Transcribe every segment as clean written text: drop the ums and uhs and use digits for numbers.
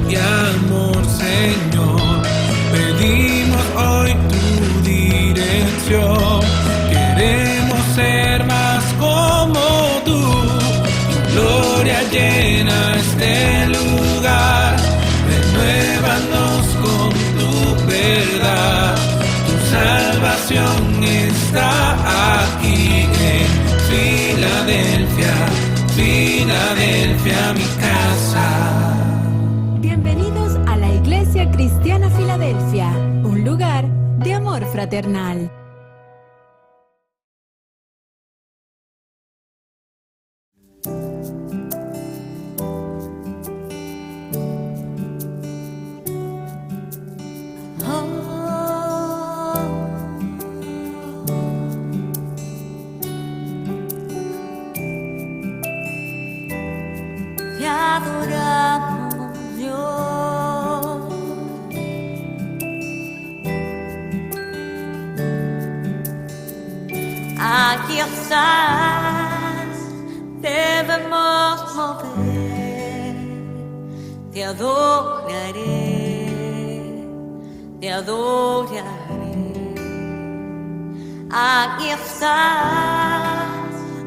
y amor, Señor. Pedimos hoy tu dirección. Queremos ser más como tú. Tu gloria llena este lugar. Renuévanos con tu verdad. Tu salvación está aquí en Filadelfia, Filadelfia, mi casa. Bienvenidos a la Iglesia Cristiana Filadelfia, un lugar de amor fraternal. Te adoramos, Dios. Aquí estás, debemos mover. Te adoraré, te adoraré. Aquí estás,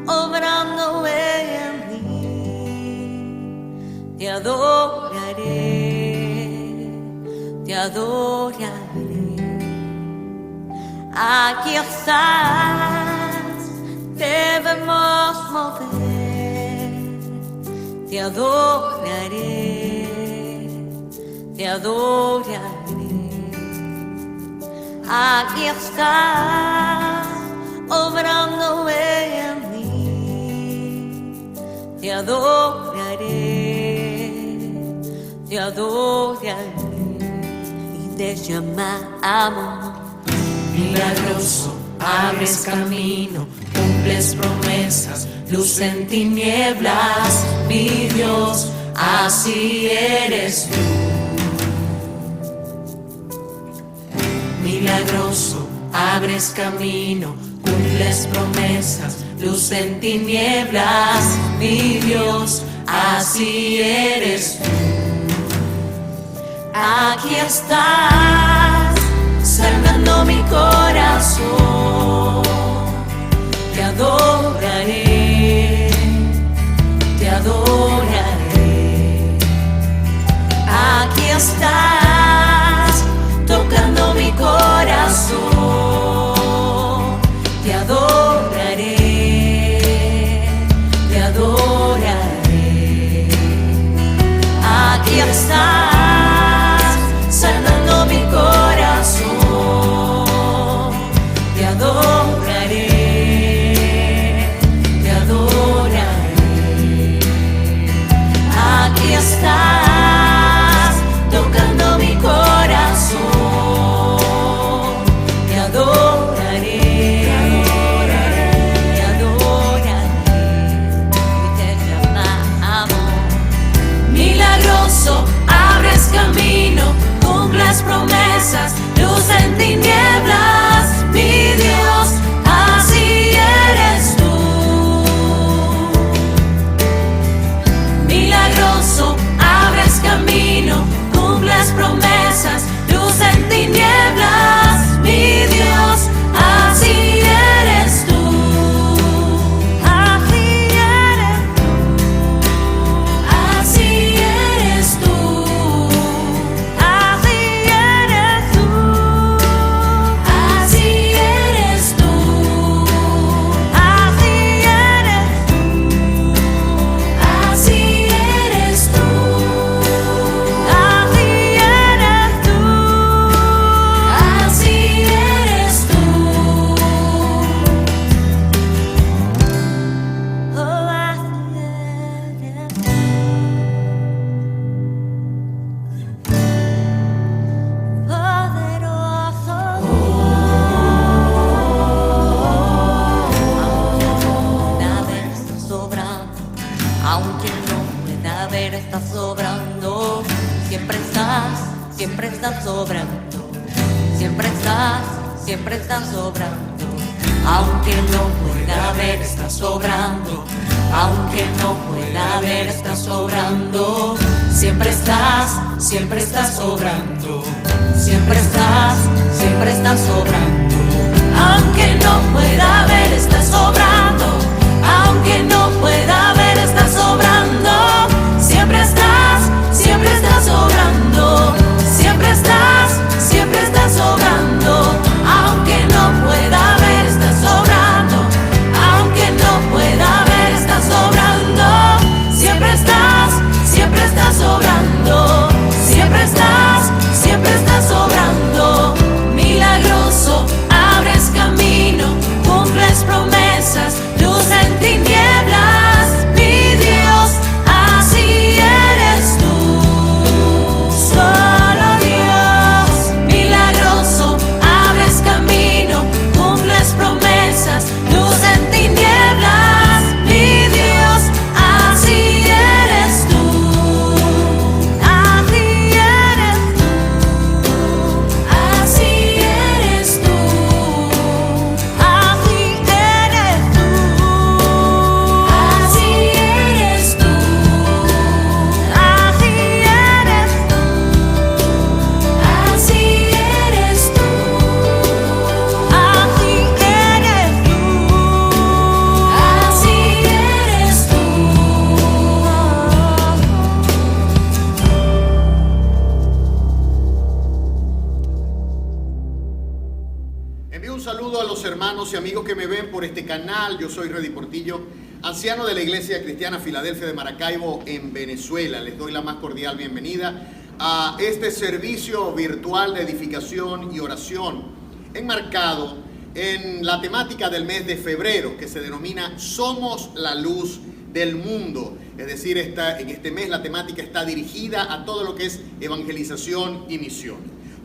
obrando en mí. Te adoraré, te adoraré. Aquí estás, debemos mover. Te adoraré, te adoraré. Aquí estás, obrando en mí. Te adoraré, te adoraré. Y te llamamos milagroso, abres camino, cumples promesas, luz en tinieblas, mi Dios, así eres tú. Milagroso, abres camino, cumples promesas, luz en tinieblas, mi Dios, así eres tú. Aquí estás, sanando mi corazón. Te adoraré, te adoraré. Aquí estás, tocando mi corazón. Te adoraré, te adoraré. Aquí estás, sanando mi corazón. Te adoraré, te adoraré. Aquí estás, tocando mi corazón. Te adoraré, te adoraré. Y te llamamos milagroso, abres camino, cumples promesas, luz en tinieblas, mi Dios, así eres tú. Milagroso, abres camino, cumples promesas, luz en tinieblas, mi Dios, así eres tú. Así eres tú, así eres tú. Así eres tú, así eres tú, así eres tú, así eres tú, así eres tú, así eres tú. Oh, así eres tú. Poderoso aunque no pueda ver, estás sobrando. Siempre estás sobrando. Siempre estás sobrando. Aunque no pueda ver, estás sobrando. Aunque no pueda ver, estás sobrando. Siempre estás siempre estás obrando. Siempre estás obrando. Aunque no pueda ver, estás obrando. Aunque no pueda ver, estás obrando. Siempre estás obrando. Siempre estás obrando. Aunque no pueda ver, estás obrando. Aunque no pueda ver, estás obrando. Siempre estás obrando. Siempre estás obrando. Milagroso, abres camino, cumples promesas, luz en tinieblas, mi Dios, así eres tú, solo Dios. Milagroso, abres camino, cumples promesas, luz en tinieblas, mi Dios, así eres tú, así eres tú, así eres tú, así eres tú, así eres tú, así eres tú, así eres tú, así eres tú, así eres tú. Envío un saludo a los hermanos y amigos que me ven por este canal. Yo soy Reddy Portillo, anciano de la Iglesia Cristiana Filadelfia de Maracaibo en Venezuela. Les doy la más cordial bienvenida a este servicio virtual de edificación y oración enmarcado en la temática del mes de febrero, que se denomina Somos la Luz del Mundo. Es decir, en este mes la temática está dirigida a todo lo que es evangelización y misión.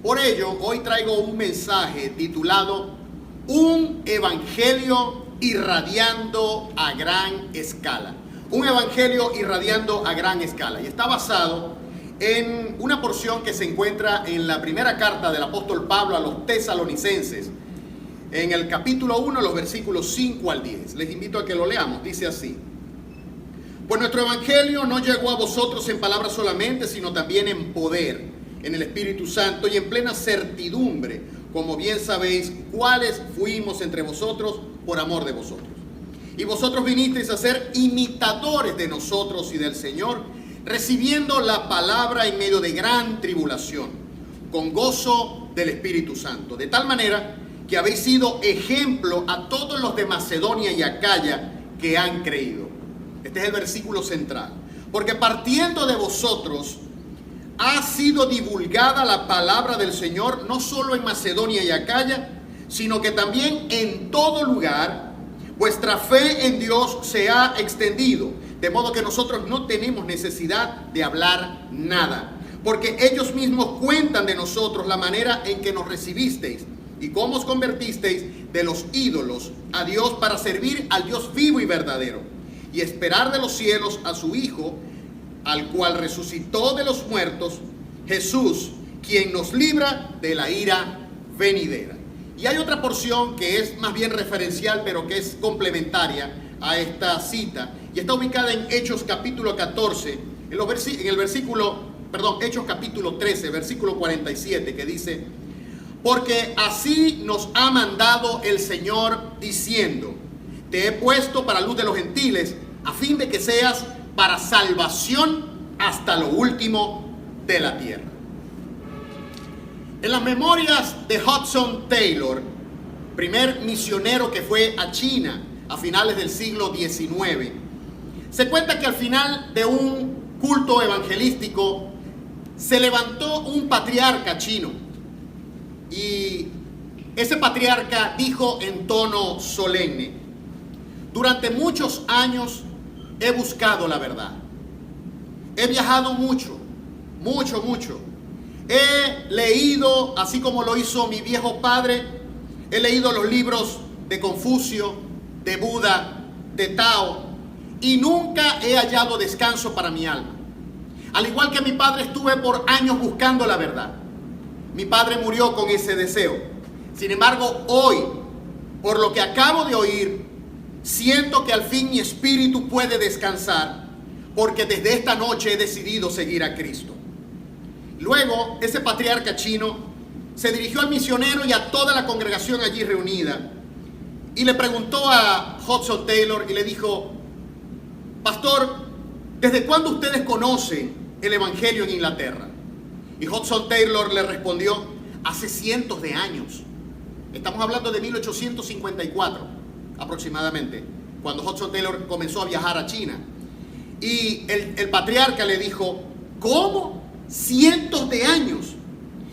Por ello, hoy traigo un mensaje titulado Un Evangelio irradiando a gran escala. Un Evangelio irradiando a gran escala. Y está basado en una porción que se encuentra en la primera carta del apóstol Pablo a los tesalonicenses, en el capítulo 1, los versículos 5 al 10. Les invito a que lo leamos. Dice así: Pues nuestro Evangelio no llegó a vosotros en palabras solamente, sino también en poder, en el Espíritu Santo y en plena certidumbre, como bien sabéis, cuáles fuimos entre vosotros por amor de vosotros. Y vosotros vinisteis a ser imitadores de nosotros y del Señor, recibiendo la palabra en medio de gran tribulación, con gozo del Espíritu Santo, de tal manera que habéis sido ejemplo a todos los de Macedonia y Acaya que han creído. Este es el versículo central. Porque partiendo de vosotros ha sido divulgada la palabra del Señor, no solo en Macedonia y Acaya, sino que también en todo lugar. Vuestra fe en Dios se ha extendido, de modo que nosotros no tenemos necesidad de hablar nada, porque ellos mismos cuentan de nosotros la manera en que nos recibisteis y cómo os convertisteis de los ídolos a Dios para servir al Dios vivo y verdadero, y esperar de los cielos a su Hijo, al cual resucitó de los muertos, Jesús, quien nos libra de la ira venidera. Y hay otra porción que es más bien referencial, pero que es complementaria a esta cita, y está ubicada en Hechos capítulo 14, Hechos capítulo 13, versículo 47, que dice: Porque así nos ha mandado el Señor, diciendo: Te he puesto para luz de los gentiles, a fin de que seas para salvación hasta lo último de la tierra. En las memorias de Hudson Taylor, primer misionero que fue a China a finales del siglo XIX, se cuenta que al final de un culto evangelístico se levantó un patriarca chino, y ese patriarca dijo en tono solemne: Durante muchos años he buscado la verdad. He viajado mucho. He leído, así como lo hizo mi viejo padre, he leído los libros de Confucio, de Buda, de Tao, y nunca he hallado descanso para mi alma. Al igual que mi padre, estuve por años buscando la verdad. Mi padre murió con ese deseo. Sin embargo, hoy, por lo que acabo de oír, siento que al fin mi espíritu puede descansar, porque desde esta noche he decidido seguir a Cristo. Luego, ese patriarca chino se dirigió al misionero y a toda la congregación allí reunida y le preguntó a Hudson Taylor y le dijo: pastor, ¿desde cuándo ustedes conocen el evangelio en Inglaterra? Y Hudson Taylor le respondió: hace cientos de años. Estamos hablando de 1854 aproximadamente, cuando Hudson Taylor comenzó a viajar a China. Y el patriarca le dijo: ¿cómo? Cientos de años.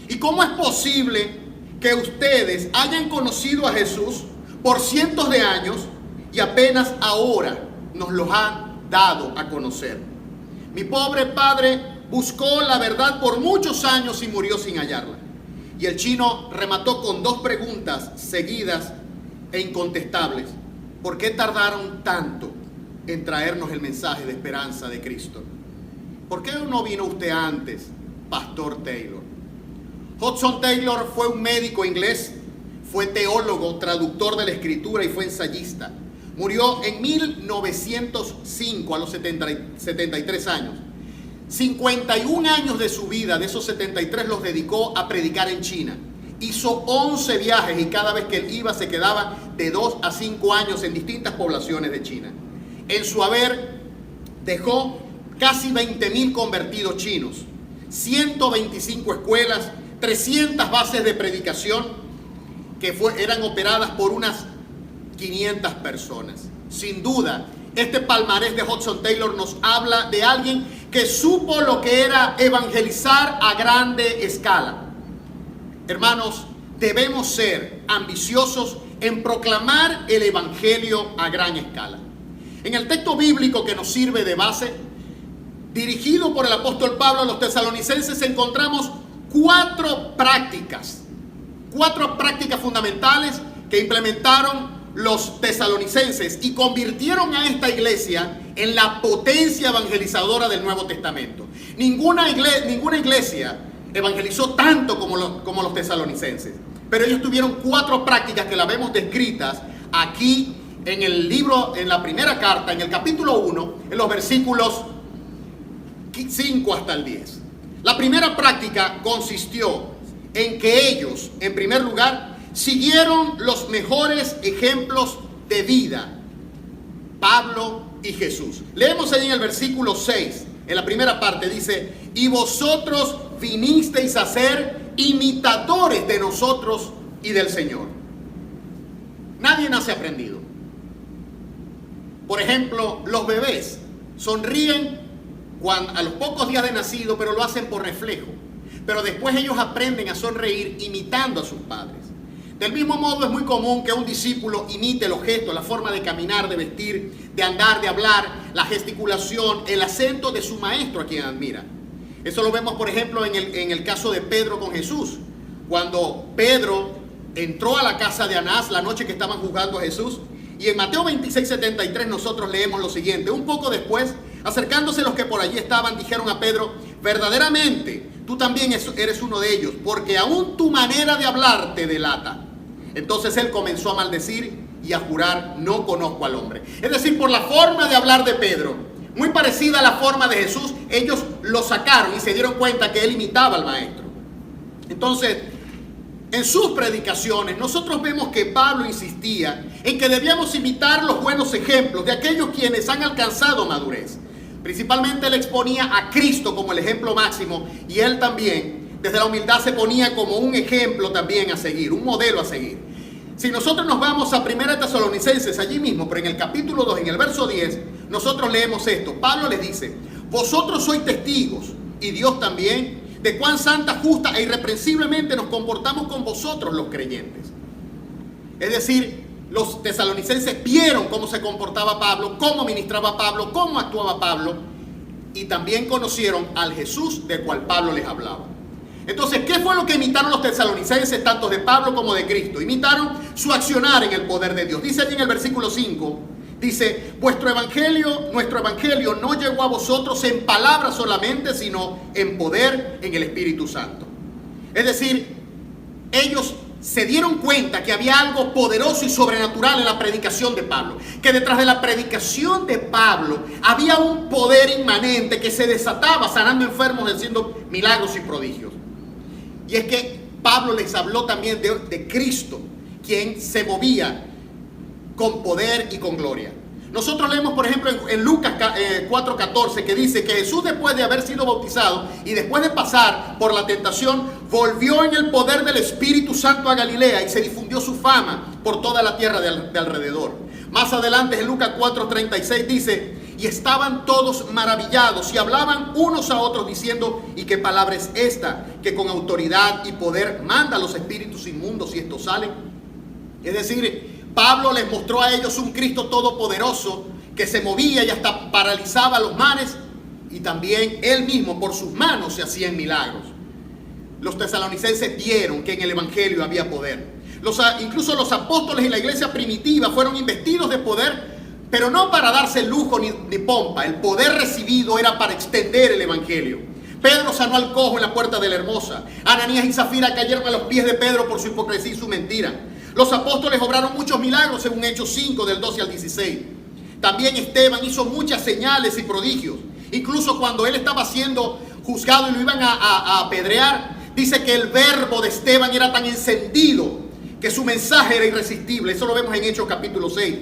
¿Y cómo es posible que ustedes hayan conocido a Jesús por cientos de años y apenas ahora nos lo han dado a conocer? Mi pobre padre buscó la verdad por muchos años y murió sin hallarla. Y el chino remató con dos preguntas seguidas e incontestables. ¿Por qué tardaron tanto en traernos el mensaje de esperanza de Cristo? ¿Por qué no vino usted antes, Pastor Taylor? Hudson Taylor fue un médico inglés, fue teólogo, traductor de la escritura y fue ensayista. Murió en 1905 a los 73 años. 51 años de su vida, de esos 73, los dedicó a predicar en China. Hizo 11 viajes y cada vez que él iba se quedaba de 2 a 5 años en distintas poblaciones de China. En su haber dejó casi 20,000 convertidos chinos, 125 escuelas, 300 bases de predicación que eran operadas por unas 500 personas. Sin duda, este palmarés de Hudson Taylor nos habla de alguien que supo lo que era evangelizar a grande escala. Hermanos, debemos ser ambiciosos en proclamar el evangelio a gran escala. En el texto bíblico que nos sirve de base, dirigido por el apóstol Pablo a los tesalonicenses, encontramos cuatro prácticas fundamentales que implementaron los tesalonicenses y convirtieron a esta iglesia en la potencia evangelizadora del Nuevo Testamento. Ninguna iglesia evangelizó tanto como los tesalonicenses, pero ellos tuvieron cuatro prácticas que las vemos descritas aquí en el libro, en la primera carta, en el capítulo 1, en los versículos 5 hasta el 10. La primera práctica consistió en que ellos, en primer lugar, siguieron los mejores ejemplos de vida, Pablo y Jesús. Leemos ahí en el versículo 6, en la primera parte, dice: y vosotros vinisteis a ser imitadores de nosotros y del Señor. Nadie nace aprendido. Por ejemplo, los bebés sonríen a los pocos días de nacido, pero lo hacen por reflejo. Pero después ellos aprenden a sonreír imitando a sus padres. Del mismo modo, es muy común que un discípulo imite los gestos, la forma de caminar, de vestir, de andar, de hablar, la gesticulación, el acento de su maestro a quien admira. Eso lo vemos, por ejemplo, en el caso de Pedro con Jesús. Cuando Pedro entró a la casa de Anás la noche que estaban juzgando a Jesús. Y en Mateo 26:73 nosotros leemos lo siguiente: un poco después, acercándose los que por allí estaban, dijeron a Pedro: verdaderamente, tú también eres uno de ellos, porque aún tu manera de hablar te delata. Entonces él comenzó a maldecir y a jurar: no conozco al hombre. Es decir, por la forma de hablar de Pedro, muy parecida a la forma de Jesús, ellos lo sacaron y se dieron cuenta que él imitaba al maestro. Entonces, en sus predicaciones, nosotros vemos que Pablo insistía en que debíamos imitar los buenos ejemplos de aquellos quienes han alcanzado madurez. Principalmente él exponía a Cristo como el ejemplo máximo, y él también, desde la humildad, se ponía como un ejemplo también a seguir, un modelo a seguir. Si nosotros nos vamos a 1 Tesalonicenses, allí mismo, pero en el capítulo 2, en el verso 10, nosotros leemos esto. Pablo les dice: vosotros sois testigos, y Dios también, de cuán santa, justa e irreprensiblemente nos comportamos con vosotros los creyentes. Es decir, los tesalonicenses vieron cómo se comportaba Pablo, cómo ministraba Pablo, cómo actuaba Pablo, y también conocieron al Jesús del cual Pablo les hablaba. Entonces, ¿qué fue lo que imitaron los tesalonicenses, tanto de Pablo como de Cristo? Imitaron su accionar en el poder de Dios. Dice allí en el versículo 5, dice: nuestro evangelio no llegó a vosotros en palabras solamente, sino en poder, en el Espíritu Santo. Es decir, ellos se dieron cuenta que había algo poderoso y sobrenatural en la predicación de Pablo, que detrás de la predicación de Pablo había un poder inmanente que se desataba sanando enfermos, haciendo milagros y prodigios. Y es que Pablo les habló también de Cristo, quien se movía con poder y con gloria. Nosotros leemos, por ejemplo, en Lucas 4:14, que dice que Jesús, después de haber sido bautizado y después de pasar por la tentación, volvió en el poder del Espíritu Santo a Galilea y se difundió su fama por toda la tierra de alrededor. Más adelante, en Lucas 4:36 dice: y estaban todos maravillados y hablaban unos a otros diciendo: ¿y qué palabra es esta, que con autoridad y poder manda a los espíritus inmundos y estos salen? Es decir, Pablo les mostró a ellos un Cristo todopoderoso que se movía y hasta paralizaba los mares, y también él mismo por sus manos se hacían milagros. Los tesalonicenses vieron que en el evangelio había poder. Incluso los apóstoles en la iglesia primitiva fueron investidos de poder, pero no para darse lujo ni pompa. El poder recibido era para extender el evangelio. Pedro sanó al cojo en la puerta de la Hermosa. Ananías y Zafira cayeron a los pies de Pedro por su hipocresía y su mentira. Los apóstoles obraron muchos milagros según Hechos 5 del 12 al 16. También Esteban hizo muchas señales y prodigios. Incluso cuando él estaba siendo juzgado y lo iban a apedrear, dice que el verbo de Esteban era tan encendido que su mensaje era irresistible. Eso lo vemos en Hechos capítulo 6.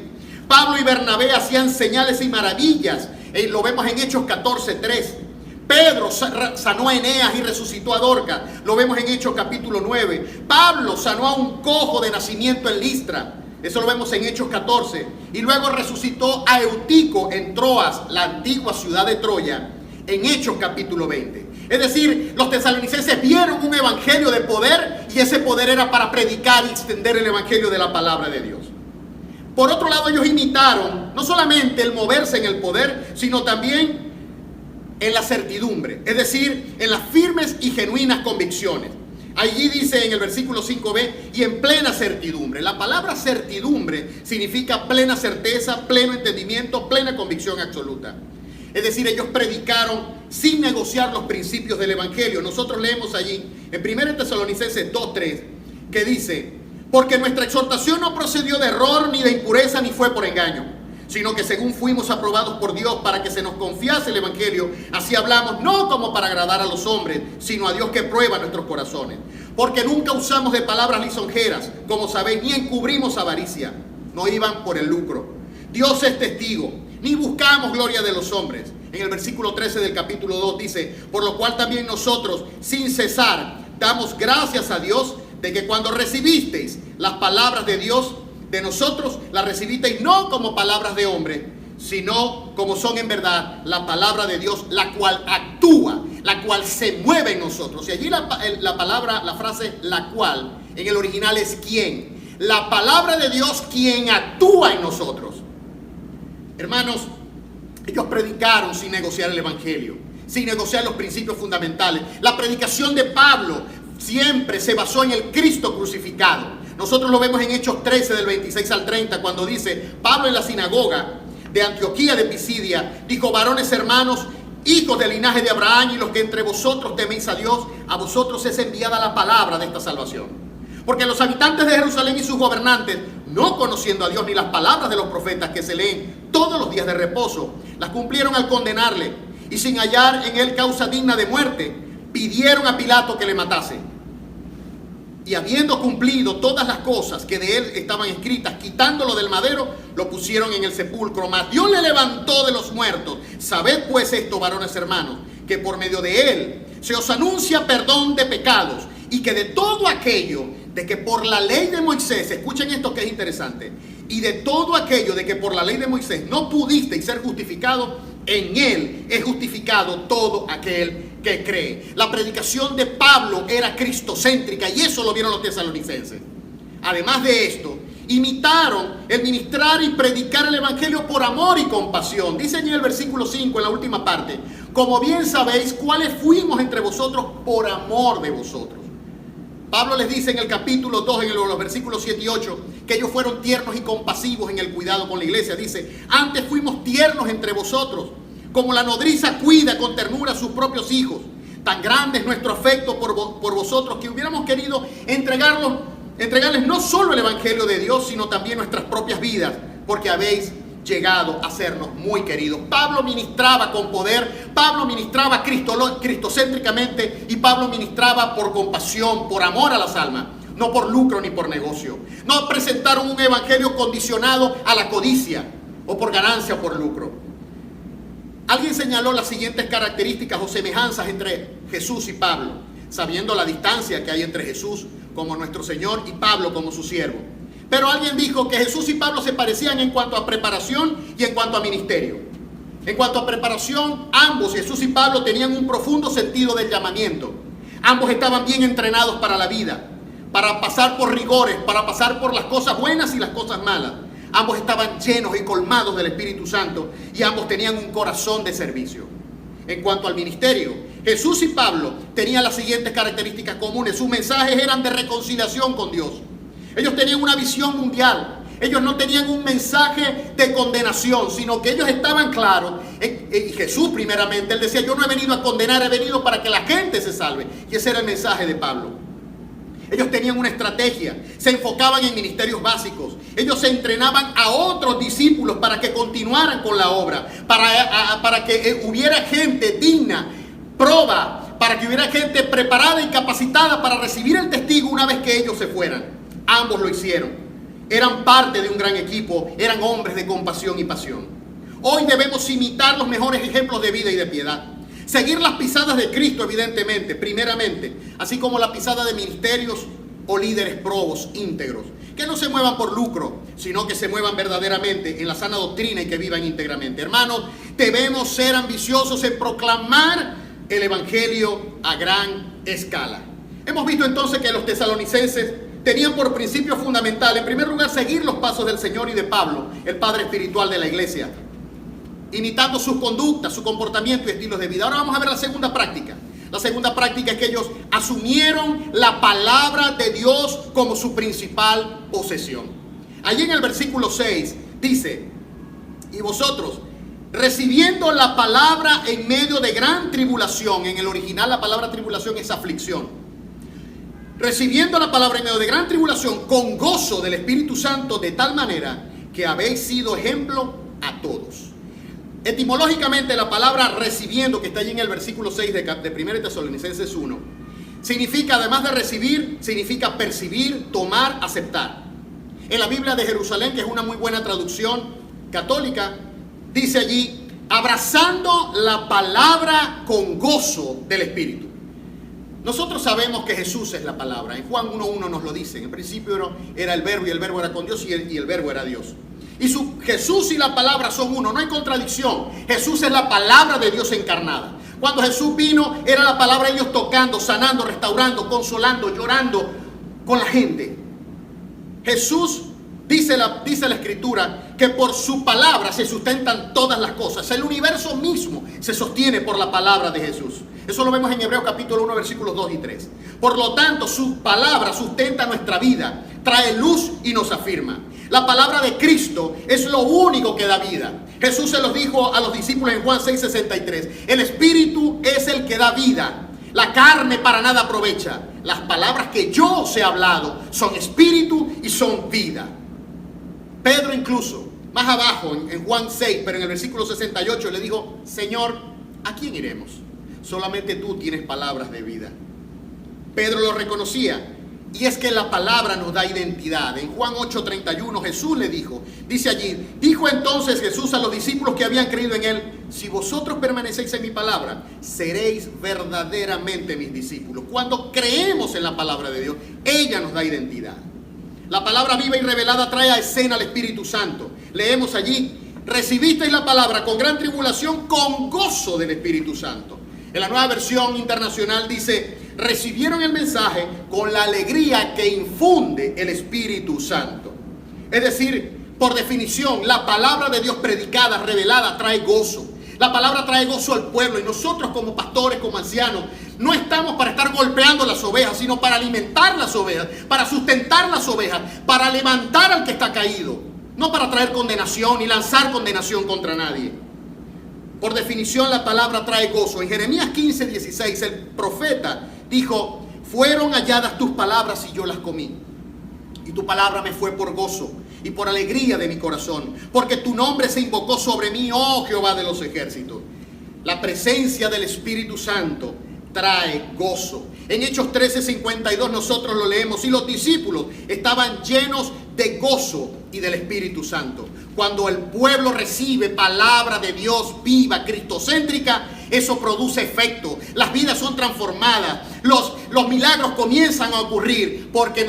Pablo y Bernabé hacían señales y maravillas. Lo vemos en Hechos 14:3. Pedro sanó a Eneas y resucitó a Dorcas. Lo vemos en Hechos capítulo 9. Pablo sanó a un cojo de nacimiento en Listra. Eso lo vemos en Hechos 14. Y luego resucitó a Eutico en Troas, la antigua ciudad de Troya, en Hechos capítulo 20. Es decir, los tesalonicenses vieron un evangelio de poder, y ese poder era para predicar y extender el evangelio de la palabra de Dios. Por otro lado, ellos imitaron no solamente el moverse en el poder, sino también en la certidumbre, es decir, en las firmes y genuinas convicciones. Allí dice en el versículo 5b: y en plena certidumbre. La palabra certidumbre significa plena certeza, pleno entendimiento, plena convicción absoluta. Es decir, ellos predicaron sin negociar los principios del evangelio. Nosotros leemos allí en 1 Tesalonicenses 2:3 que dice: porque nuestra exhortación no procedió de error, ni de impureza, ni fue por engaño, sino que según fuimos aprobados por Dios para que se nos confiase el evangelio, así hablamos, no como para agradar a los hombres, sino a Dios que prueba nuestros corazones. Porque nunca usamos de palabras lisonjeras, como sabéis, ni encubrimos avaricia. No iban por el lucro. Dios es testigo, ni buscamos gloria de los hombres. En el versículo 13 del capítulo 2 dice: por lo cual también nosotros, sin cesar, damos gracias a Dios de que cuando recibisteis las palabras de Dios, de nosotros las recibisteis no como palabras de hombre, sino como son en verdad la palabra de Dios, la cual actúa, la cual se mueve en nosotros. Y allí la frase la cual en el original es quien. La palabra de Dios quien actúa en nosotros. Hermanos, ellos predicaron sin negociar el evangelio, sin negociar los principios fundamentales. La predicación de Pablo siempre se basó en el Cristo crucificado. Nosotros lo vemos en Hechos 13 del 26 al 30, cuando dice: Pablo en la sinagoga de Antioquía de Pisidia dijo: varones hermanos, hijos del linaje de Abraham, y los que entre vosotros teméis a Dios, a vosotros es enviada la palabra de esta salvación. Porque los habitantes de Jerusalén y sus gobernantes, no conociendo a Dios ni las palabras de los profetas que se leen todos los días de reposo, las cumplieron al condenarle, y sin hallar en él causa digna de muerte, pidieron a Pilato que le matase. Y habiendo cumplido todas las cosas que de él estaban escritas, quitándolo del madero, lo pusieron en el sepulcro. Mas Dios le levantó de los muertos. Sabed pues esto, varones hermanos, que por medio de él se os anuncia perdón de pecados, y que de todo aquello de que por la ley de Moisés, escuchen esto que es interesante, y de todo aquello de que por la ley de Moisés no pudisteis ser justificados, en él es justificado todo aquel que cree. La predicación de Pablo era cristocéntrica, y eso lo vieron los tesalonicenses. Además de esto, imitaron el ministrar y predicar el evangelio por amor y compasión. Dice en el versículo 5, en la última parte: como bien sabéis cuáles fuimos entre vosotros por amor de vosotros. Pablo les dice en el capítulo 2, en los versículos 7 y 8, que ellos fueron tiernos y compasivos en el cuidado con la iglesia. Dice: antes fuimos tiernos entre vosotros, como la nodriza cuida con ternura a sus propios hijos. Tan grande es nuestro afecto por vosotros, que hubiéramos querido entregarlos entregarles no solo el Evangelio de Dios, sino también nuestras propias vidas, porque habéis llegado a sernos muy queridos. Pablo ministraba con poder, Pablo ministraba cristocéntricamente y Pablo ministraba por compasión, por amor a las almas, no por lucro ni por negocio. No presentaron un evangelio condicionado a la codicia o por ganancia o por lucro. Alguien señaló las siguientes características o semejanzas entre Jesús y Pablo, sabiendo la distancia que hay entre Jesús como nuestro Señor y Pablo como su siervo. Pero alguien dijo que Jesús y Pablo se parecían en cuanto a preparación y en cuanto a ministerio. En cuanto a preparación, ambos, Jesús y Pablo, tenían un profundo sentido del llamamiento. Ambos estaban bien entrenados para la vida, para pasar por rigores, para pasar por las cosas buenas y las cosas malas. Ambos estaban llenos y colmados del Espíritu Santo y ambos tenían un corazón de servicio. En cuanto al ministerio, Jesús y Pablo tenían las siguientes características comunes. Sus mensajes eran de reconciliación con Dios. Ellos tenían una visión mundial. Ellos no tenían un mensaje de condenación, sino que ellos estaban claros. Y Jesús primeramente, él decía, yo no he venido a condenar, he venido para que la gente se salve. Y ese era el mensaje de Pablo. Ellos tenían una estrategia, se enfocaban en ministerios básicos. Ellos se entrenaban a otros discípulos para que continuaran con la obra, para que hubiera gente digna, proba, para que hubiera gente preparada y capacitada para recibir el testigo una vez que ellos se fueran. Ambos lo hicieron. Eran parte de un gran equipo, eran hombres de compasión y pasión. Hoy debemos imitar los mejores ejemplos de vida y de piedad. Seguir las pisadas de Cristo, evidentemente, primeramente, así como la pisada de ministerios o líderes probos, íntegros, que no se muevan por lucro, sino que se muevan verdaderamente en la sana doctrina y que vivan íntegramente. Hermanos, debemos ser ambiciosos en proclamar el Evangelio a gran escala. Hemos visto entonces que los tesalonicenses tenían por principio fundamental, en primer lugar, seguir los pasos del Señor y de Pablo, el padre espiritual de la iglesia, imitando sus conductas, su comportamiento y estilos de vida. Ahora vamos a ver la segunda práctica. La segunda práctica es que ellos asumieron la palabra de Dios como su principal posesión. Allí en el versículo 6 dice, y vosotros, recibiendo la palabra en medio de gran tribulación, en el original la palabra tribulación es aflicción, recibiendo la palabra en medio de gran tribulación con gozo del Espíritu Santo, de tal manera que habéis sido ejemplo a todos. Etimológicamente la palabra recibiendo, que está allí en el versículo 6 de 1 Tesalonicenses 1, significa, además de recibir, significa percibir, tomar, aceptar. En la Biblia de Jerusalén, que es una muy buena traducción católica, dice allí, abrazando la palabra con gozo del Espíritu. Nosotros sabemos que Jesús es la palabra. En Juan 1:1 nos lo dice. En principio era el verbo y el verbo era con Dios y el verbo era Dios. Y Jesús y la palabra son uno, no hay contradicción. Jesús es la palabra de Dios encarnada. Cuando Jesús vino, era la palabra de Dios tocando, sanando, restaurando, consolando, llorando con la gente. Jesús, dice la Escritura, que por su palabra se sustentan todas las cosas. El universo mismo se sostiene por la palabra de Jesús. Eso lo vemos en Hebreos capítulo 1, versículos 2 y 3. Por lo tanto, su palabra sustenta nuestra vida, trae luz y nos afirma. La palabra de Cristo es lo único que da vida. Jesús se los dijo a los discípulos en Juan 6:63. El Espíritu es el que da vida. La carne para nada aprovecha. Las palabras que yo os he hablado son espíritu y son vida. Pedro incluso, más abajo en Juan 6, pero en el versículo 68, le dijo, Señor, ¿a quién iremos? Solamente tú tienes palabras de vida. Pedro lo reconocía. Y es que la palabra nos da identidad. En Juan 8:31 Jesús le dijo, dice allí, dijo entonces Jesús a los discípulos que habían creído en él, si vosotros permanecéis en mi palabra, seréis verdaderamente mis discípulos. Cuando creemos en la palabra de Dios, ella nos da identidad. La palabra viva y revelada trae a escena al Espíritu Santo. Leemos allí, recibisteis la palabra con gran tribulación, con gozo del Espíritu Santo. En la Nueva Versión Internacional dice, recibieron el mensaje con la alegría que infunde el Espíritu Santo. Es decir, por definición, la palabra de Dios predicada, revelada, trae gozo. La palabra trae gozo al pueblo y nosotros como pastores, como ancianos, no estamos para estar golpeando las ovejas, sino para alimentar las ovejas, para sustentar las ovejas, para levantar al que está caído, no para traer condenación ni lanzar condenación contra nadie. Por definición, la palabra trae gozo. En Jeremías 15:16, el profeta dijo, fueron halladas tus palabras y yo las comí. y tu palabra me fue por gozo y por alegría de mi corazón, porque tu nombre se invocó sobre mí, oh Jehová de los ejércitos. La presencia del Espíritu Santo trae gozo. En Hechos 13:52 nosotros lo leemos, y los discípulos estaban llenos de gozo y del Espíritu Santo. Cuando el pueblo recibe palabra de Dios viva, cristocéntrica, eso produce efecto. Las vidas son transformadas, los milagros comienzan a ocurrir, porque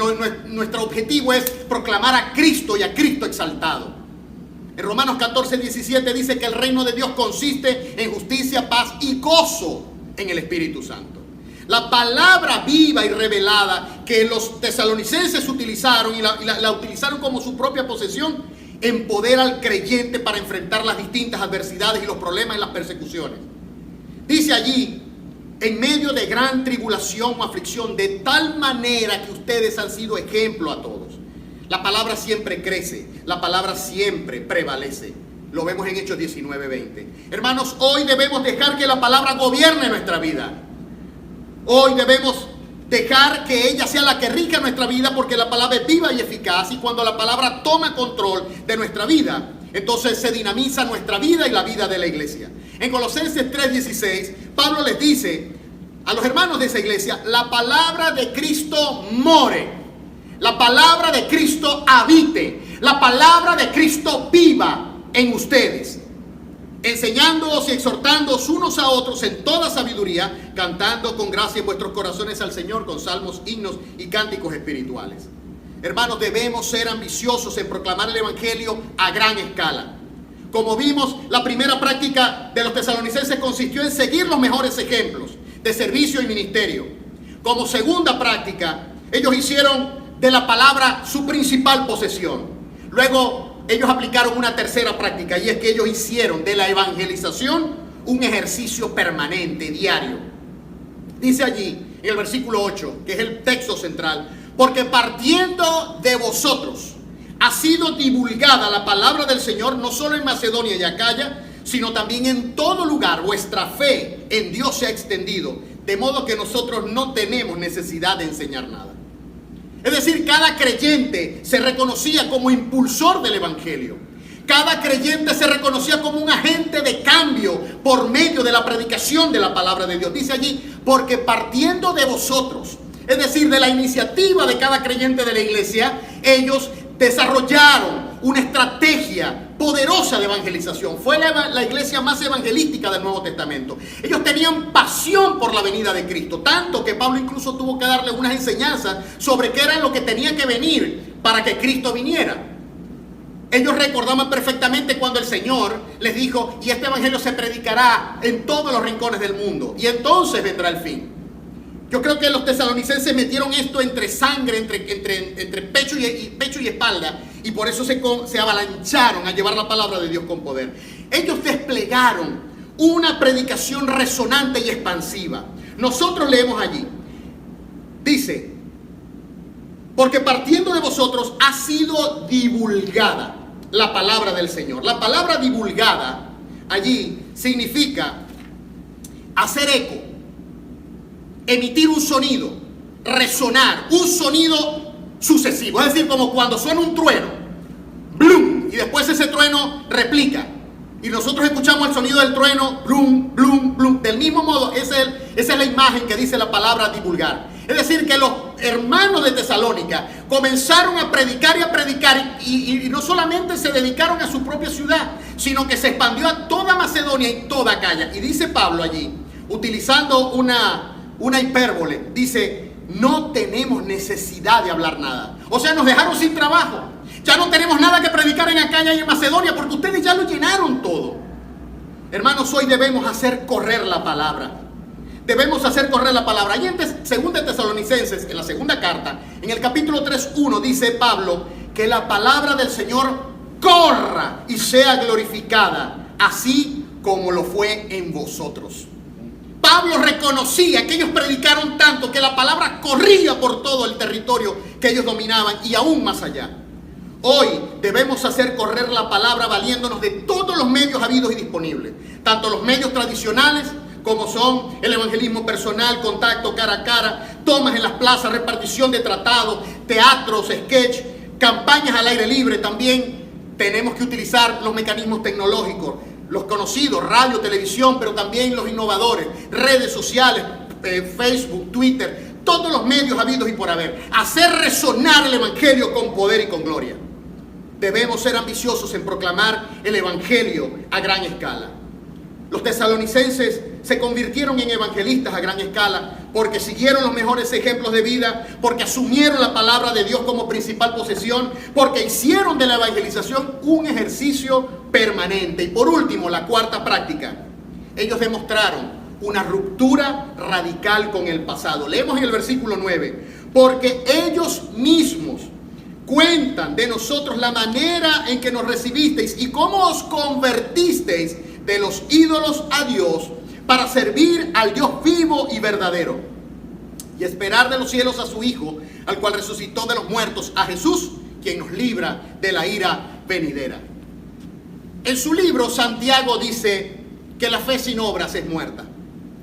nuestro objetivo es proclamar a Cristo y a Cristo exaltado. En Romanos 14:17 dice que el reino de Dios consiste en justicia, paz y gozo en el Espíritu Santo. La palabra viva y revelada que los tesalonicenses utilizaron y la utilizaron como su propia posesión, empodera al creyente para enfrentar las distintas adversidades y los problemas y las persecuciones. Dice allí, en medio de gran tribulación o aflicción, de tal manera que ustedes han sido ejemplo a todos. La palabra siempre crece, la palabra siempre prevalece. Lo vemos en Hechos 19:20. Hermanos, hoy debemos dejar que la palabra gobierne nuestra vida. Hoy debemos dejar que ella sea la que rija nuestra vida, porque la palabra es viva y eficaz, y cuando la palabra toma control de nuestra vida, entonces se dinamiza nuestra vida y la vida de la iglesia. En Colosenses 3:16, Pablo les dice a los hermanos de esa iglesia: la palabra de Cristo more, la palabra de Cristo habite, la palabra de Cristo viva en ustedes, enseñándoos y exhortándoos unos a otros en toda sabiduría, cantando con gracia en vuestros corazones al Señor con salmos, himnos y cánticos espirituales. Hermanos, debemos ser ambiciosos en proclamar el evangelio a gran escala. Como vimos, la primera práctica de los tesalonicenses consistió en seguir los mejores ejemplos de servicio y ministerio. Como segunda práctica, ellos hicieron de la palabra su principal posesión. Luego ellos aplicaron una tercera práctica, y es que ellos hicieron de la evangelización un ejercicio permanente, diario. Dice allí en el versículo 8, que es el texto central: porque partiendo de vosotros ha sido divulgada la palabra del Señor, no solo en Macedonia y Acaya, sino también en todo lugar. Vuestra fe en Dios se ha extendido, de modo que nosotros no tenemos necesidad de enseñar nada. Es decir, cada creyente se reconocía como impulsor del evangelio. Cada creyente se reconocía como un agente de cambio por medio de la predicación de la palabra de Dios. Dice allí, porque partiendo de vosotros, es decir, de la iniciativa de cada creyente de la iglesia, ellos desarrollaron una estrategia poderosa de evangelización. Fue la iglesia más evangelística del Nuevo Testamento. Ellos tenían pasión por la venida de Cristo, tanto que Pablo incluso tuvo que darle unas enseñanzas sobre qué era lo que tenía que venir para que Cristo viniera. Ellos recordaban perfectamente cuando el Señor les dijo: y este evangelio se predicará en todos los rincones del mundo, y entonces vendrá el fin. Yo creo que los tesalonicenses metieron esto entre sangre, entre pecho y espalda, y por eso se avalancharon a llevar la palabra de Dios con poder. Ellos desplegaron una predicación resonante y expansiva. Nosotros leemos allí, dice: porque partiendo de vosotros ha sido divulgada la palabra del Señor. La palabra divulgada allí significa hacer eco, emitir un sonido, resonar, un sonido sucesivo. Es decir, como cuando suena un trueno, blum, y después ese trueno replica, y nosotros escuchamos el sonido del trueno, blum, blum, blum. Del mismo modo, esa es la imagen que dice la palabra divulgar. Es decir, que los hermanos de Tesalónica comenzaron a predicar y no solamente se dedicaron a su propia ciudad, sino que se expandió a toda Macedonia y toda Acaya. Y dice Pablo allí, utilizando una hipérbole, dice: no tenemos necesidad de hablar nada. O sea, nos dejaron sin trabajo. Ya no tenemos nada que predicar en Acaya y en Macedonia, porque ustedes ya lo llenaron todo. Hermanos, hoy debemos hacer correr la palabra. Debemos hacer correr la palabra. Ahí en 2 Tesalonicenses, en la segunda carta, en el capítulo 3:1, dice Pablo que la palabra del Señor corra y sea glorificada, así como lo fue en vosotros. Pablo reconocía que ellos predicaron tanto que la palabra corría por todo el territorio que ellos dominaban y aún más allá. Hoy debemos hacer correr la palabra valiéndonos de todos los medios habidos y disponibles, tanto los medios tradicionales como son el evangelismo personal, contacto cara a cara, tomas en las plazas, repartición de tratados, teatros, sketch, campañas al aire libre. También tenemos que utilizar los mecanismos tecnológicos, los conocidos, radio, televisión, pero también los innovadores, redes sociales, Facebook, Twitter, todos los medios habidos y por haber. Hacer resonar el evangelio con poder y con gloria. Debemos ser ambiciosos en proclamar el evangelio a gran escala. Los tesalonicenses se convirtieron en evangelistas a gran escala porque siguieron los mejores ejemplos de vida, porque asumieron la palabra de Dios como principal posesión, porque hicieron de la evangelización un ejercicio permanente. Y por último, la cuarta práctica, ellos demostraron una ruptura radical con el pasado. Leemos en el versículo 9, porque ellos mismos cuentan de nosotros la manera en que nos recibisteis y cómo os convertisteis de los ídolos a Dios para servir al Dios vivo y verdadero y esperar de los cielos a su Hijo, al cual resucitó de los muertos, a Jesús, quien nos libra de la ira venidera. En su libro, Santiago dice que la fe sin obras es muerta.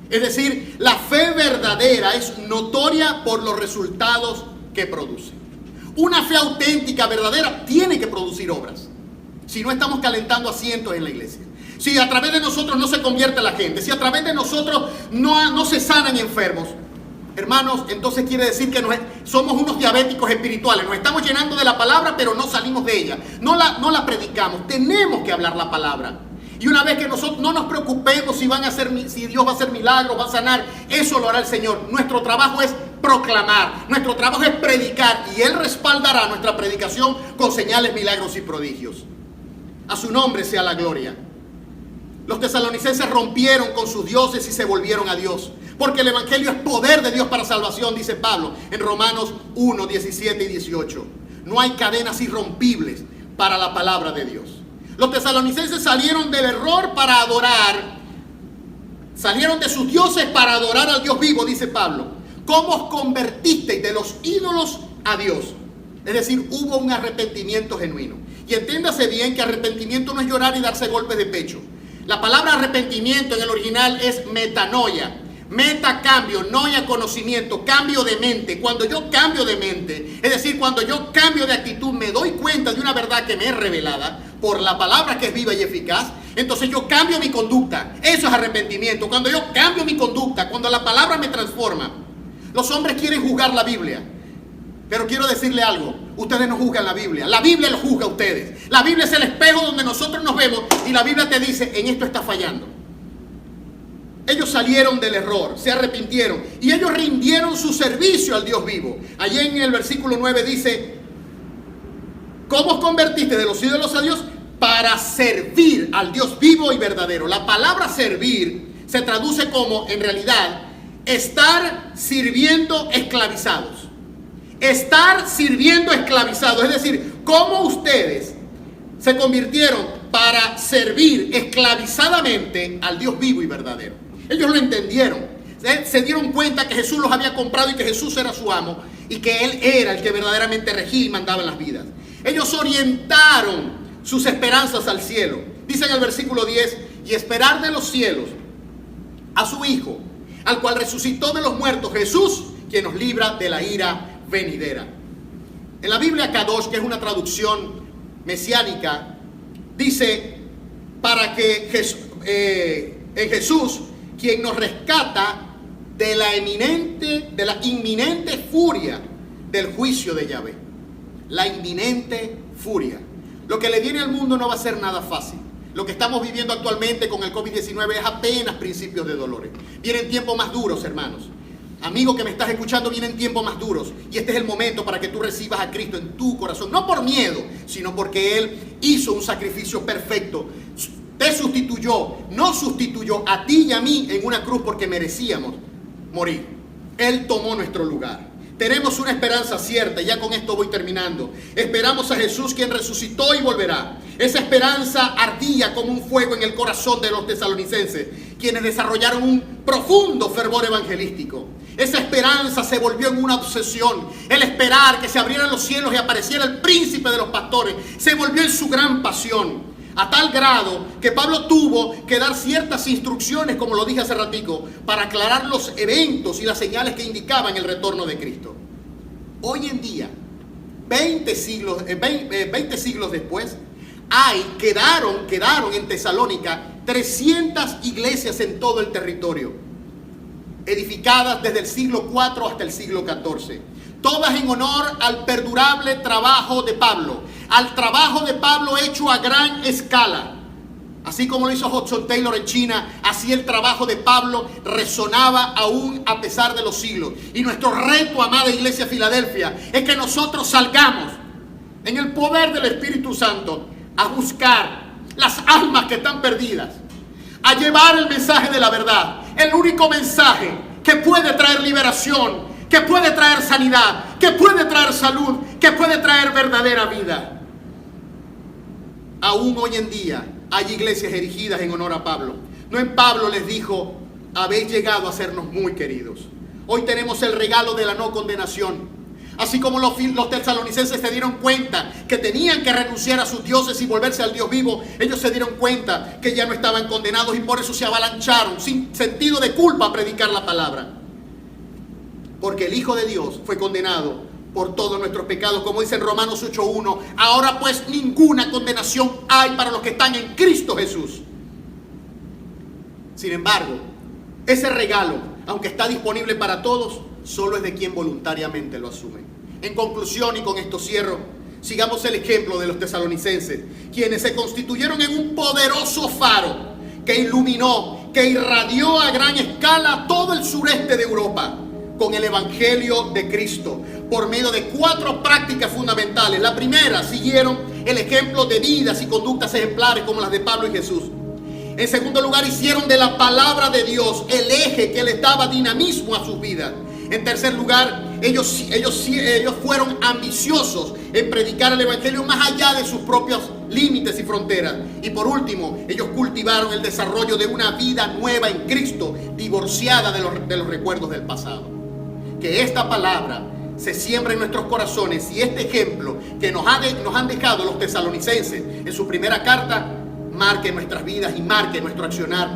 Es decir, la fe verdadera es notoria por los resultados que produce. Una fe auténtica, verdadera, tiene que producir obras. Si no, estamos calentando asientos en la iglesia. Si a través de nosotros no se convierte la gente, si a través de nosotros no se sanan enfermos, hermanos, entonces quiere decir que somos unos diabéticos espirituales. Nos estamos llenando de la palabra, pero no salimos de ella. No la predicamos. Tenemos que hablar la palabra. Y una vez que nosotros no nos preocupemos si Dios va a hacer milagros, va a sanar, eso lo hará el Señor. Nuestro trabajo es proclamar, nuestro trabajo es predicar, y Él respaldará nuestra predicación con señales, milagros y prodigios. A su nombre sea la gloria. Los tesalonicenses rompieron con sus dioses y se volvieron a Dios, porque el evangelio es poder de Dios para salvación, dice Pablo en Romanos 1, 17 y 18. No hay cadenas irrompibles para la palabra de Dios. Los tesalonicenses salieron del error para adorar, salieron de sus dioses para adorar al Dios vivo, dice Pablo. ¿Cómo os convertisteis de los ídolos a Dios? Es decir, hubo un arrepentimiento genuino. Y entiéndase bien que arrepentimiento no es llorar y darse golpes de pecho. La palabra arrepentimiento en el original es metanoia. Meta, cambio, noia, conocimiento, cambio de mente. Cuando yo cambio de mente, es decir, cuando yo cambio de actitud, me doy cuenta de una verdad que me es revelada por la palabra que es viva y eficaz, entonces yo cambio mi conducta. Eso es arrepentimiento. Cuando yo cambio mi conducta, cuando la palabra me transforma. Los hombres quieren juzgar la Biblia, pero quiero decirle algo: ustedes no juzgan la Biblia los juzga a ustedes. La Biblia es el espejo donde nosotros nos vemos, y la Biblia te dice: en esto está fallando. Ellos salieron del error, se arrepintieron y ellos rindieron su servicio al Dios vivo. Allí en el versículo 9 dice: ¿cómo os convertiste de los ídolos a Dios? Para servir al Dios vivo y verdadero. La palabra servir se traduce como, en realidad, estar sirviendo esclavizados. Estar sirviendo esclavizados. Es decir, ¿cómo ustedes se convirtieron para servir esclavizadamente al Dios vivo y verdadero? Ellos lo entendieron. Se dieron cuenta que Jesús los había comprado y que Jesús era su amo y que Él era el que verdaderamente regía y mandaba en las vidas. Ellos orientaron sus esperanzas al cielo. Dice en el versículo 10: y esperar de los cielos a su Hijo, al cual resucitó de los muertos, Jesús, quien nos libra de la ira venidera. En la Biblia Kadosh, que es una traducción mesiánica, dice: para que en Jesús, quien nos rescata de la inminente furia del juicio de Yahvé. La inminente furia. Lo que le viene al mundo no va a ser nada fácil. Lo que estamos viviendo actualmente con el COVID-19 es apenas principios de dolores. Vienen tiempos más duros, hermanos. Amigo que me estás escuchando, vienen tiempos más duros. Y este es el momento para que tú recibas a Cristo en tu corazón. No por miedo, sino porque Él hizo un sacrificio perfecto. Te sustituyó, nos sustituyó a ti y a mí en una cruz porque merecíamos morir. Él tomó nuestro lugar. Tenemos una esperanza cierta, y ya con esto voy terminando. Esperamos a Jesús, quien resucitó y volverá. Esa esperanza ardía como un fuego en el corazón de los tesalonicenses, quienes desarrollaron un profundo fervor evangelístico. Esa esperanza se volvió en una obsesión. El esperar que se abrieran los cielos y apareciera el príncipe de los pastores se volvió en su gran pasión. A tal grado que Pablo tuvo que dar ciertas instrucciones, como lo dije hace ratico, para aclarar los eventos y las señales que indicaban el retorno de Cristo. Hoy en día, 20 siglos después, quedaron en Tesalónica 300 iglesias en todo el territorio, edificadas desde el siglo IV hasta el siglo XIV. Todas en honor al perdurable trabajo de Pablo, al trabajo de Pablo hecho a gran escala. Así como lo hizo Hudson Taylor en China, así el trabajo de Pablo resonaba aún a pesar de los siglos. Y nuestro reto, amada Iglesia Filadelfia, es que nosotros salgamos en el poder del Espíritu Santo a buscar las almas que están perdidas, a llevar el mensaje de la verdad, el único mensaje que puede traer liberación, que puede traer sanidad, que puede traer salud, que puede traer verdadera vida. Aún hoy en día hay iglesias erigidas en honor a Pablo. No en Pablo les dijo: habéis llegado a sernos muy queridos. Hoy tenemos el regalo de la no condenación. Así como los tesalonicenses se dieron cuenta que tenían que renunciar a sus dioses y volverse al Dios vivo, ellos se dieron cuenta que ya no estaban condenados y por eso se avalancharon sin sentido de culpa a predicar la palabra. Porque el Hijo de Dios fue condenado por todos nuestros pecados, como dice en Romanos 8:1. Ahora pues ninguna condenación hay para los que están en Cristo Jesús. Sin embargo, ese regalo, aunque está disponible para todos, solo es de quien voluntariamente lo asume. En conclusión, y con esto cierro, sigamos el ejemplo de los tesalonicenses, quienes se constituyeron en un poderoso faro que iluminó, que irradió a gran escala todo el sureste de Europa con el Evangelio de Cristo, por medio de 4 prácticas fundamentales. La primera, siguieron el ejemplo de vidas y conductas ejemplares como las de Pablo y Jesús. En segundo lugar, hicieron de la palabra de Dios el eje que les daba dinamismo a sus vidas. En tercer lugar, ellos fueron ambiciosos en predicar el Evangelio más allá de sus propios límites y fronteras. Y por último, ellos cultivaron el desarrollo de una vida nueva en Cristo, divorciada de los recuerdos del pasado. Que esta palabra se siembra en nuestros corazones y este ejemplo que nos han dejado los tesalonicenses en su primera carta marque nuestras vidas y marque nuestro accionar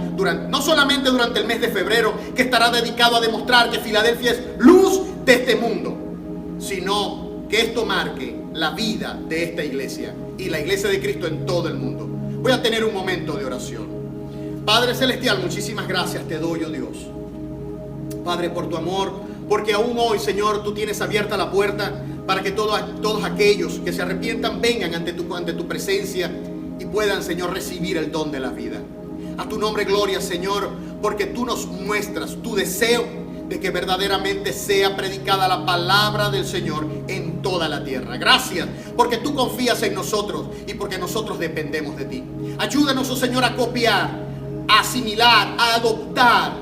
no solamente durante el mes de febrero, que estará dedicado a demostrar que Filadelfia es luz de este mundo, sino que esto marque la vida de esta iglesia y la iglesia de Cristo en todo el mundo. Voy a tener un momento de oración. Padre Celestial, muchísimas gracias te doy, oh Dios. Padre, por tu amor, porque aún hoy, Señor, tú tienes abierta la puerta para que todos aquellos que se arrepientan vengan ante tu presencia y puedan, Señor, recibir el don de la vida. A tu nombre, gloria, Señor, porque tú nos muestras tu deseo de que verdaderamente sea predicada la palabra del Señor en toda la tierra. Gracias, porque tú confías en nosotros y porque nosotros dependemos de ti. Ayúdanos, oh Señor, a copiar, a asimilar, a adoptar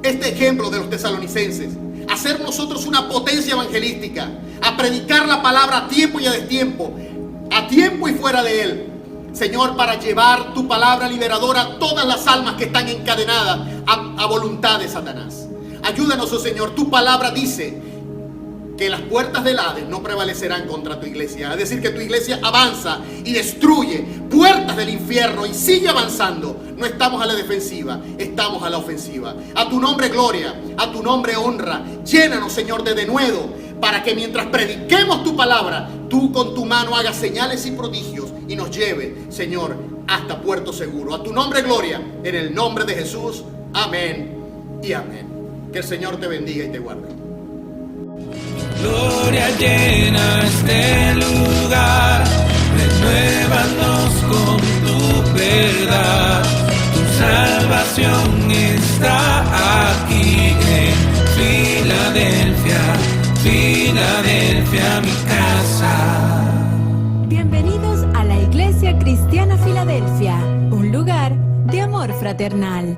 este ejemplo de los tesalonicenses, a ser nosotros una potencia evangelística, a predicar la palabra a tiempo y a destiempo, a tiempo y fuera de él. Señor, para llevar tu palabra liberadora a todas las almas que están encadenadas a voluntad de Satanás. Ayúdanos, oh Señor, tu palabra dice que las puertas del Hades no prevalecerán contra tu iglesia. Es decir, que tu iglesia avanza y destruye puertas del infierno y sigue avanzando. No estamos a la defensiva, estamos a la ofensiva. A tu nombre gloria, a tu nombre honra. Llénanos, Señor, de denuedo, para que mientras prediquemos tu palabra, tú con tu mano hagas señales y prodigios y nos lleve, Señor, hasta puerto seguro. A tu nombre gloria, en el nombre de Jesús. Amén y amén. Que el Señor te bendiga y te guarde. Gloria llena este lugar, renuévanos con tu verdad. Tu salvación está aquí en Filadelfia, Filadelfia, mi casa. Bienvenidos a la Iglesia Cristiana Filadelfia, un lugar de amor fraternal.